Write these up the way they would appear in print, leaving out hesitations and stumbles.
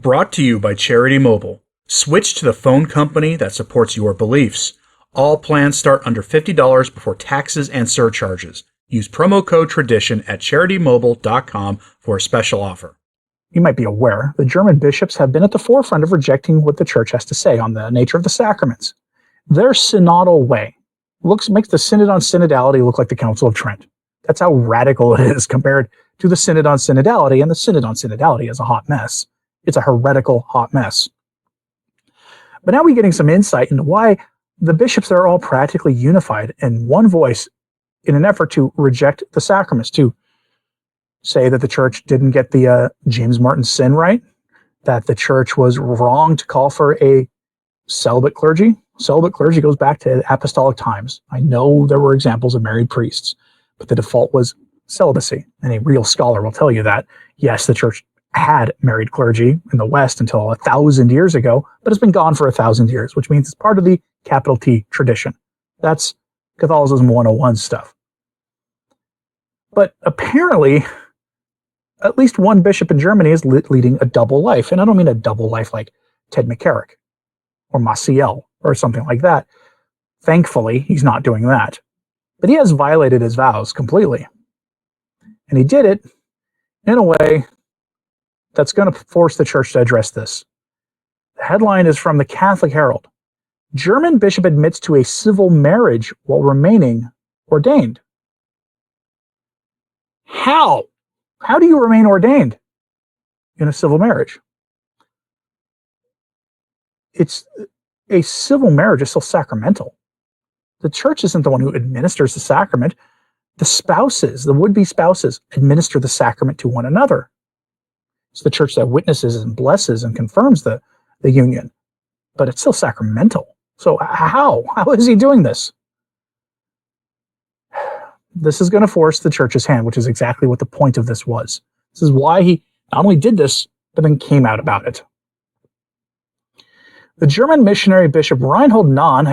Brought to you by Charity Mobile. Switch to the phone company that supports your beliefs. All plans start under $50 before taxes and surcharges. Use promo code TRADITION at CharityMobile.com for a special offer. You might be aware the German bishops have been at the forefront of rejecting what the church has to say on the nature of the sacraments. Their synodal way makes the Synod on Synodality look like the Council of Trent. That's how radical it is compared to the Synod on Synodality, and the Synod on Synodality is a hot mess. It's a heretical hot mess. But now we're getting some insight into why the bishops are all practically unified in one voice in an effort to reject the sacraments, to say that the church didn't get the James Martin sin right, that the church was wrong to call for a celibate clergy. Celibate clergy goes back to apostolic times. I know there were examples of married priests, but the default was celibacy. And a real scholar will tell you that, yes, the church had married clergy in the West until 1,000 years ago, but it's been gone for 1,000 years, which means it's part of the capital T tradition. That's Catholicism 101 stuff. But apparently, at least one bishop in Germany is leading a double life. And I don't mean a double life like Ted McCarrick or Maciel or something like that. Thankfully, he's not doing that. But he has violated his vows completely. And he did it in a way that's going to force the church to address this. The headline is from the Catholic Herald. German bishop admits to a civil marriage while remaining ordained. How? How do you remain ordained in a civil marriage? It's a civil marriage is still sacramental. The church isn't the one who administers the sacrament. The spouses, the would-be spouses, administer the sacrament to one another. It's the church that witnesses and blesses and confirms the union, but it's still sacramental. So how is he doing this? This is going to force the church's hand, which is exactly what the point of this was. This is why he not only did this, but then came out about it. The German missionary bishop Reinhold Nahn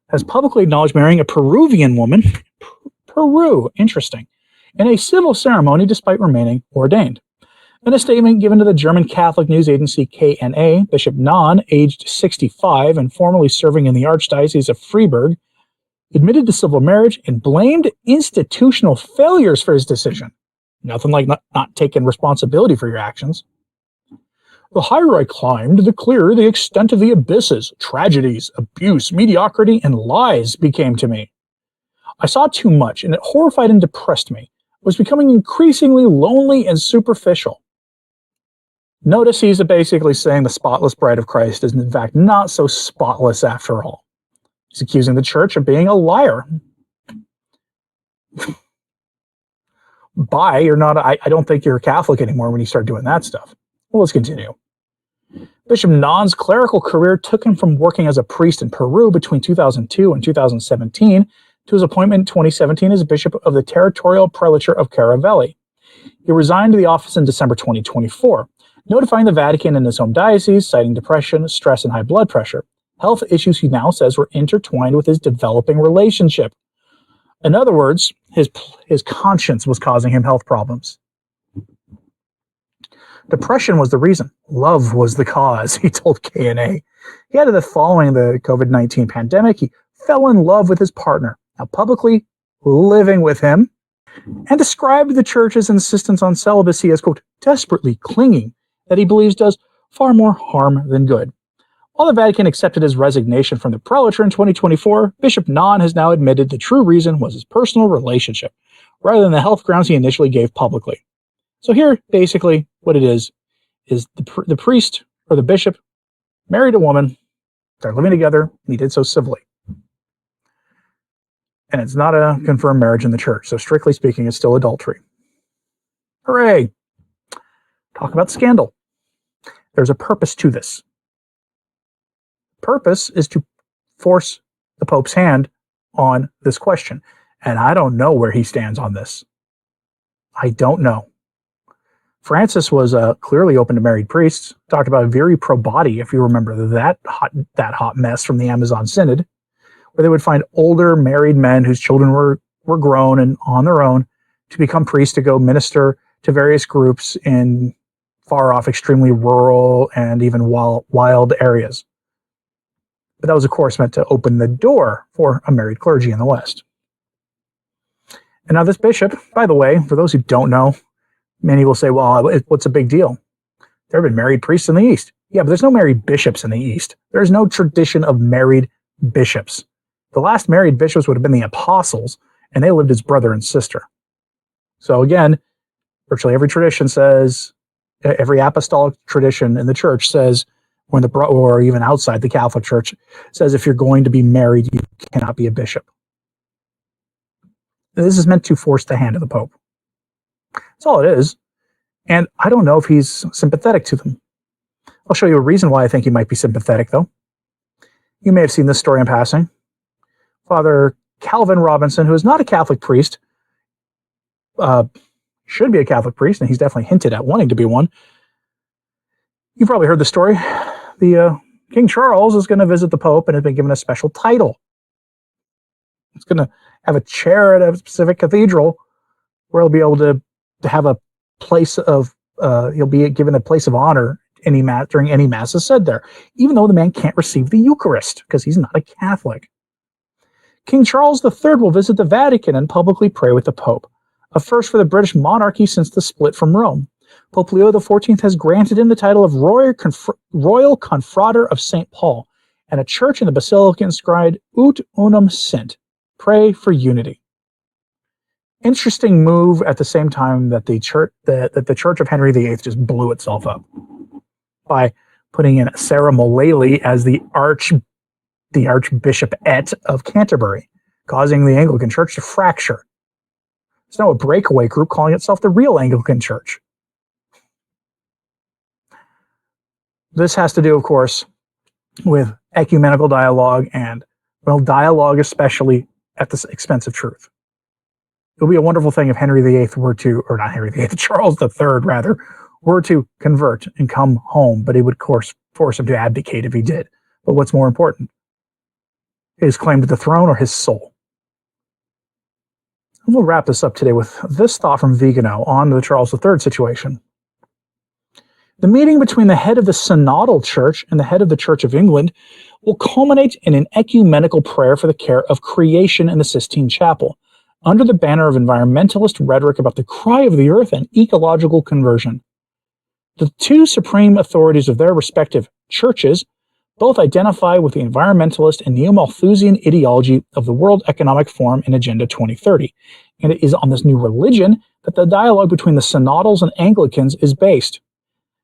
has publicly acknowledged marrying a Peruvian woman, Peru, interesting, in a civil ceremony despite remaining ordained. In a statement given to the German Catholic news agency KNA, Bishop Nahn, aged 65 and formerly serving in the Archdiocese of Freiburg, admitted to civil marriage and blamed institutional failures for his decision. Nothing like not taking responsibility for your actions. The higher I climbed, the clearer the extent of the abysses, tragedies, abuse, mediocrity, and lies became to me. I saw too much, and it horrified and depressed me. I was becoming increasingly lonely and superficial. Notice he's basically saying the spotless bride of Christ is in fact not so spotless after all. He's accusing the church of being a liar. You're not, I don't think you're a Catholic anymore when you start doing that stuff. Well, let's continue. Bishop Nahn's clerical career took him from working as a priest in Peru between 2002 and 2017 to his appointment in 2017 as bishop of the territorial prelature of Caravelli. He resigned the office in December 2024, notifying the Vatican and his home diocese, citing depression, stress, and high blood pressure, health issues he now says were intertwined with his developing relationship. In other words, his conscience was causing him health problems. Depression was the reason. Love was the cause, he told KNA. He added that following the COVID-19 pandemic, he fell in love with his partner, now publicly living with him, and described the church's insistence on celibacy as, quote, desperately clinging, that he believes does far more harm than good. While the Vatican accepted his resignation from the prelature in 2024, Bishop Nahn has now admitted the true reason was his personal relationship, rather than the health grounds he initially gave publicly. So here, basically, what it is the priest or the bishop married a woman, they're living together, and he did so civilly. And it's not a confirmed marriage in the church, so strictly speaking, it's still adultery. Hooray! Talk about scandal. There's a purpose to this. Purpose is to force the Pope's hand on this question. And I don't know where he stands on this. I don't know. Francis was clearly open to married priests, talked about viri pro body, if you remember that hot mess from the Amazon Synod, where they would find older married men whose children were grown and on their own to become priests to go minister to various groups in far off, extremely rural, and even wild areas. But that was, of course, meant to open the door for a married clergy in the West. And now this bishop, by the way, for those who don't know, many will say, well, what's a big deal? There have been married priests in the East. Yeah, but there's no married bishops in the East. There's no tradition of married bishops. The last married bishops would have been the apostles, and they lived as brother and sister. So again, virtually every tradition says, every apostolic tradition in the church says, or even outside the Catholic Church, says if you're going to be married, you cannot be a bishop. This is meant to force the hand of the Pope. That's all it is. And I don't know if he's sympathetic to them. I'll show you a reason why I think he might be sympathetic, though. You may have seen this story in passing. Father Calvin Robinson, who is not a Catholic priest, should be a Catholic priest, and he's definitely hinted at wanting to be one. You've probably heard the story. The King Charles is going to visit the Pope and has been given a special title. He's going to have a chair at a specific cathedral where he'll be able to have a place of, he'll be given a place of honor during any mass is said there, even though the man can't receive the Eucharist because he's not a Catholic. King Charles III will visit the Vatican and publicly pray with the Pope, a first for the British monarchy since the split from Rome. Pope Leo XIV has granted him the title of Royal Confrater of St. Paul, and a church in the Basilica inscribed Ut Unum Sint, pray for unity. Interesting move at the same time that the Church of Henry VIII just blew itself up by putting in Sarah Mullally as the Archbishopette of Canterbury, causing the Anglican Church to fracture. It's now a breakaway group calling itself the real Anglican Church. This has to do, of course, with ecumenical dialogue and, well, dialogue especially at the expense of truth. It would be a wonderful thing if Charles III, rather, were to convert and come home, but it would, of course, force him to abdicate if he did. But what's more important? His claim to the throne or his soul? And we'll wrap this up today with this thought from Vigano on the Charles III situation. The meeting between the head of the Synodal Church and the head of the Church of England will culminate in an ecumenical prayer for the care of creation in the Sistine Chapel, under the banner of environmentalist rhetoric about the cry of the earth and ecological conversion. The two supreme authorities of their respective churches both identify with the environmentalist and neo-Malthusian ideology of the World Economic Forum and Agenda 2030, and it is on this new religion that the dialogue between the Synodals and Anglicans is based.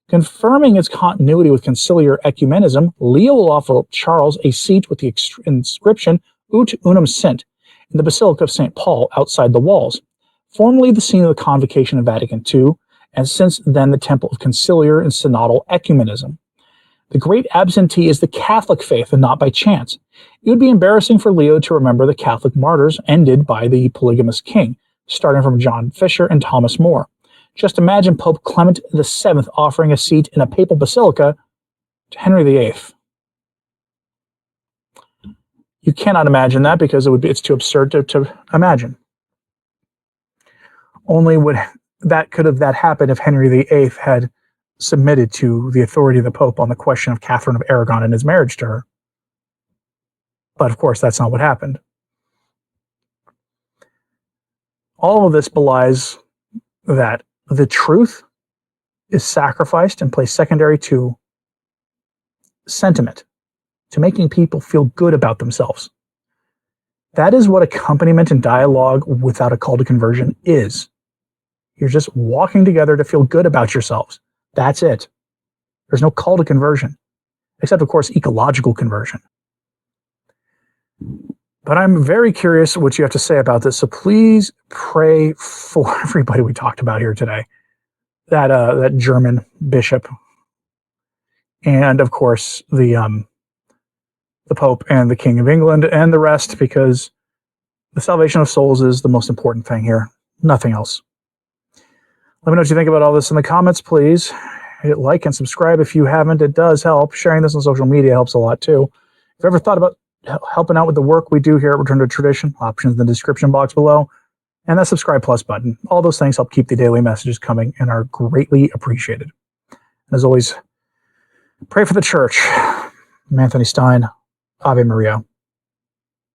Confirming its continuity with conciliar ecumenism, Leo will offer Charles a seat with the inscription Ut Unum Sint in the Basilica of St. Paul outside the walls, formerly the scene of the Convocation of Vatican II, and since then the temple of conciliar and synodal ecumenism. The great absentee is the Catholic faith, and not by chance. It would be embarrassing for Leo to remember the Catholic martyrs ended by the polygamous king, starting from John Fisher and Thomas More. Just imagine Pope Clement VII offering a seat in a papal basilica to Henry VIII. You cannot imagine that because it's too absurd to imagine. Only could have happened if Henry VIII had submitted to the authority of the Pope on the question of Catherine of Aragon and his marriage to her. But of course, that's not what happened. All of this belies that the truth is sacrificed and placed secondary to sentiment, to making people feel good about themselves. That is what accompaniment and dialogue without a call to conversion is. You're just walking together to feel good about yourselves. That's it. There's no call to conversion, except, of course, ecological conversion. But I'm very curious what you have to say about this, so please pray for everybody we talked about here today. That German bishop, and of course the Pope and the King of England and the rest, because the salvation of souls is the most important thing here. Nothing else. Let me know what you think about all this in the comments, please. Hit like and subscribe if you haven't. It does help. Sharing this on social media helps a lot too. If you've ever thought about helping out with the work we do here at Return to Tradition, options in the description box below, and that subscribe plus button. All those things help keep the daily messages coming and are greatly appreciated. As always, pray for the church. I'm Anthony Stine. Ave Maria.